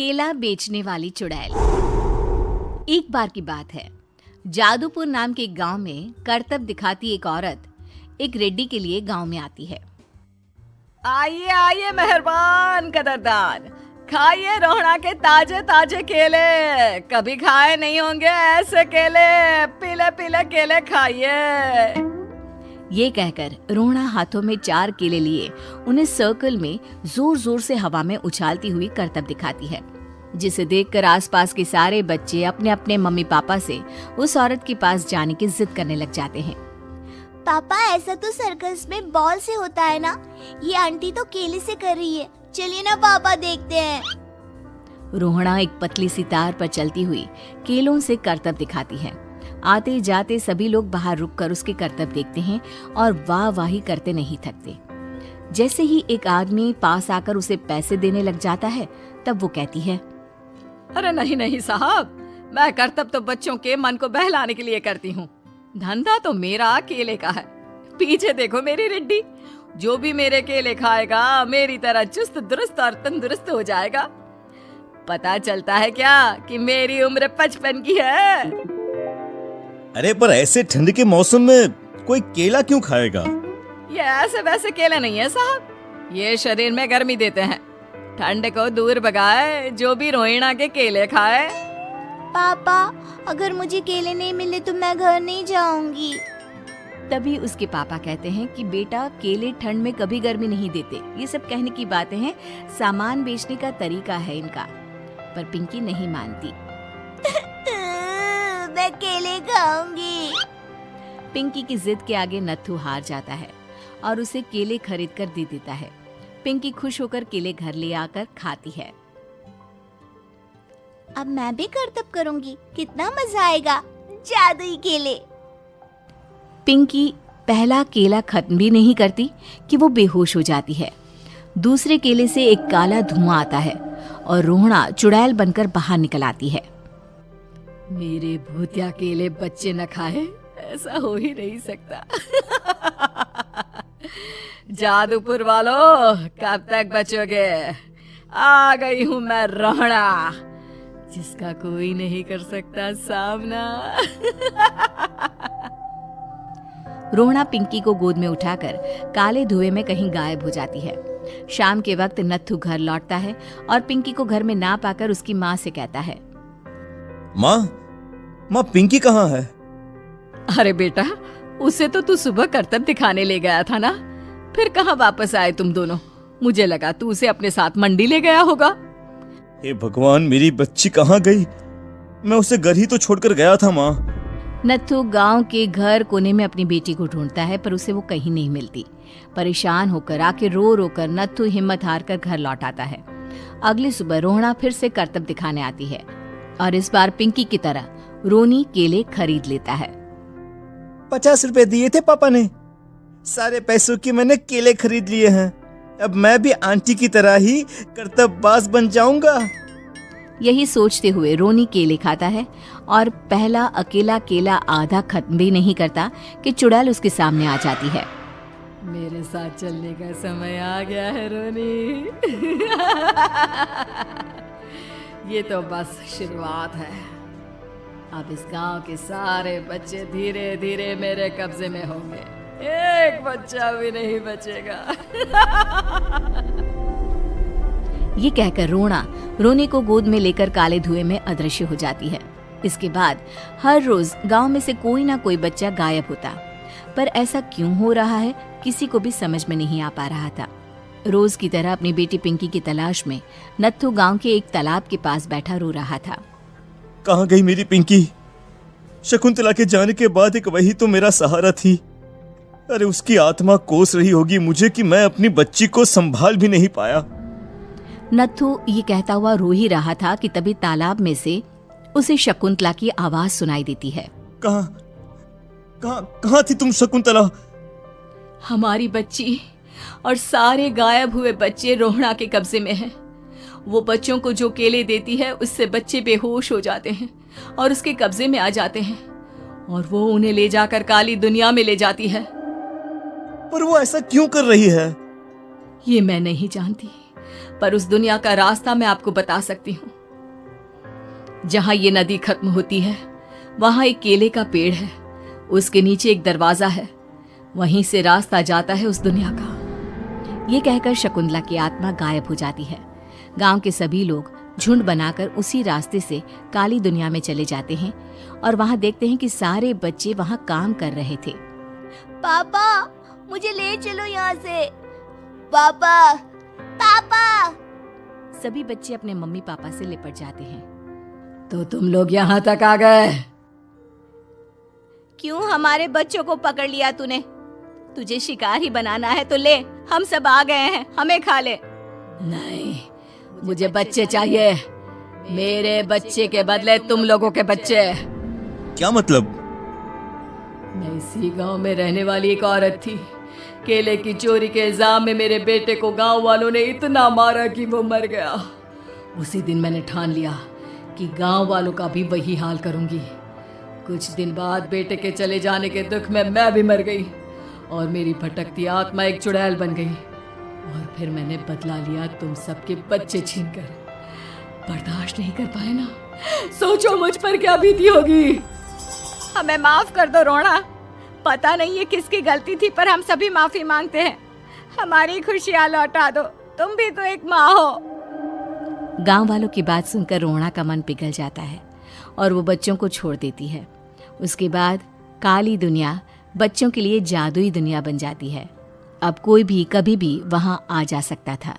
केला बेचने वाली चुड़ैल। एक बार की बात है, जादूपुर नाम के एक गांव में करतब दिखाती एक औरत एक रेड्डी के लिए गांव में आती है। आइए आइए मेहरबान कदरदान, खाइए रोहड़ा के ताजे ताजे केले। कभी खाए नहीं होंगे ऐसे केले, पीले पीले केले खाइए। ये कहकर रोहड़ा हाथों में 4 केले लिए उन्हें सर्कल में जोर जोर से हवा में उछालती हुई करतब दिखाती है, जिसे देखकर आसपास के सारे बच्चे अपने अपने मम्मी पापा से उस औरत के पास जाने की जिद करने लग जाते हैं। पापा, ऐसा तो सर्कस में बॉल से होता है ना, ये आंटी तो केले से कर रही है। चलिए ना पापा, देखते हैं। रोहड़ा एक पतली सी तार पर चलती हुई केलों से करतब दिखाती है। आते जाते सभी लोग बाहर रुककर उसके करतब देखते हैं और वाह वाही करते नहीं थकते। जैसे ही एक आदमी पास आकर उसे पैसे देने लग जाता है, तब वो कहती है, अरे नहीं नहीं साहब, मैं करतब तो बच्चों के मन को बहलाने के लिए करती हूँ। धंधा तो मेरा केले का है। पीछे देखो मेरी रेड्डी, जो भी मेरे केले खाएगा मेरी तरह चुस्त दुरुस्त और तंदुरुस्त हो जाएगा। पता चलता है क्या कि मेरी उम्र 55 की है। अरे पर ऐसे ठंड के मौसम में कोई केला क्यों खाएगा? ये ऐसे वैसे केले नहीं है साहब, ये शरीर में गर्मी देते हैं, ठंड को दूर भगाए। जो भी रोहिणा के केले खाए। पापा, अगर मुझे केले नहीं मिले तो मैं घर नहीं जाऊंगी। तभी उसके पापा कहते हैं कि बेटा, केले ठंड में कभी गर्मी नहीं देते। ये सब कहने की बातें हैं, सामान बेचने का तरीका है इनका। पर पिंकी नहीं मानती। मैं केले खाऊंगी। पिंकी की जिद के आगे नत्थू हार जाता है और उसे केले खरीद कर दे देता है। पिंकी खुश होकर केले घर ले आकर खाती है। अब मैं भी करतब करूंगी, कितना मजा आएगा। जादुई केले। पिंकी पहला केला खत्म भी नहीं करती कि वो बेहोश हो जाती है। दूसरे केले से एक काला धुआं आता है और रोहड़ा चुड़ैल बनकर बाहर निकल आती है। मेरे भूतिया केले बच्चे न खाए, ऐसा हो ही नहीं सकता। जादूपुर वालों, कब तक बचोगे? आ गई हूँ मैं रोहड़ा, जिसका कोई नहीं कर सकता सामना। रोहड़ा पिंकी को गोद में उठाकर काले धुएं में कहीं गायब हो जाती है। शाम के वक्त नत्थू घर लौटता है और पिंकी को घर में ना पाकर उसकी माँ से कहता है, माँ पिंकी कहाँ है? अरे बेटा, उसे तो तू सुबह करतब दिखाने ले गया था ना, फिर कहाँ वापस आए तुम दोनों? मुझे लगा तू उसे अपने साथ मंडी ले गया होगा। हे भगवान, मेरी बच्ची कहाँ गई? मैं उसे घर ही तो छोड़कर गया था माँ। नत्थू गांव के घर कोने में अपनी बेटी को ढूंढता है, पर उसे वो कहीं नहीं मिलती। परेशान होकर आखिर रो रो कर नत्थू हिम्मत हार कर घर लौट आता है। अगली सुबह रोहड़ा फिर से करतब दिखाने आती है और इस बार पिंकी की तरह रोनी केले खरीद लेता है। 50 रुपए दिए थे पापा ने, सारे पैसों की मैंने केले खरीद लिए हैं। अब मैं भी आंटी की तरह ही करतबबाज बन जाऊंगा। यही सोचते हुए रोनी केले खाता है और पहला अकेला केला आधा खत्म भी नहीं करता कि चुड़ैल उसके सामने आ जाती है। मेरे साथ चलने का समय आ गया है रोनी। ये तो बस शुरुआत है। अब इस गांव के सारे बच्चे धीरे धीरे मेरे कब्जे में होंगे, एक बच्चा भी नहीं बचेगा। ये कहकर रोना रोनी को गोद में लेकर काले धुएं में अदृश्य हो जाती है। इसके बाद हर रोज गांव में से कोई ना कोई बच्चा गायब होता, पर ऐसा क्यों हो रहा है किसी को भी समझ में नहीं आ पा रहा था। रोज की तरह अपनी बेटी पिंकी की तलाश में नत्थू गांव के एक तालाब के पास बैठा रो रहा था। कहाँ गई मेरी पिंकी? शकुंतला के जाने के बाद एक वही तो मेरा सहारा थी। अरे उसकी आत्मा कोस रही होगी मुझे कि मैं अपनी बच्ची को संभाल भी नहीं पाया। नत्थू ये कहता हुआ रो ही रहा था कि तभी तालाब में से उसे शकुंतला की आवाज सुनाई देती है। कहाँ थी तुम शकुंतला? हमारी बच्ची और सारे गायब हुए बच्चे रोहड़ा के कब्जे में हैं। वो बच्चों को जो केले देती है उससे बच्चे बेहोश हो जाते हैं और उसके कब्जे में आ जाते हैं और वो उन्हें ले जाकर काली दुनिया में ले जाती है। पर वो ऐसा क्यों कर रही है? ये मैं नहीं जानती, पर उस दुनिया का रास्ता मैं आपको बता सकती हूँ। जहां ये नदी खत्म होती है वहां एक केले का पेड़ है, उसके नीचे एक दरवाजा है, वहीं से रास्ता जाता है उस दुनिया का। ये कहकर शकुंतला की आत्मा गायब हो जाती है। गांव के सभी लोग झुंड बनाकर उसी रास्ते से काली दुनिया में चले जाते हैं और वहां देखते हैं कि सारे बच्चे वहां काम कर रहे थे। पापा मुझे ले चलो यहाँ से। पापा पापा। सभी बच्चे अपने मम्मी पापा से लिपट जाते हैं। तो तुम लोग यहाँ तक आ गए? क्यों हमारे बच्चों को पकड़ लिया तूने? तुझे शिकार ही बनाना है तो ले, हम सब आ गए हैं, हमें खा ले। नहीं, मुझे बच्चे चाहिए। मेरे बच्चे के बदले तुम लोगों के बच्चे। क्या मतलब? मैं इसी गांव में रहने वाली एक औरत थी। केले की चोरी के इल्जाम में मेरे बेटे को गांव वालों ने इतना मारा कि वो मर गया। उसी दिन मैंने ठान लिया कि गांव वालों का भी वही हाल करूंगी। कुछ दिन बाद बेटे के चले जाने के दुख में मैं भी मर गई और मेरी भटकती आत्मा एक चुड़ैल बन गई। और फिर मैंने बदला लिया तुम सबके बच्चे छीनकर। बर्दाश्त नहीं कर पाए ना? सोचो मुझ पर क्या बीती होगी। हमें माफ कर दो रोना। पता नहीं ये किसकी गलती थी, पर हम सभी माफी मांगते हैं। हमारी खुशियां लौटा दो, तुम भी तो एक माँ हो। गांव वालों की बात सुनकर रोना का मन पिघल जाता है और वो बच्चों को छोड़ देती है। उसके बाद काली दुनिया बच्चों के लिए जादुई दुनिया बन जाती है। अब कोई भी कभी भी वहां आ जा सकता था।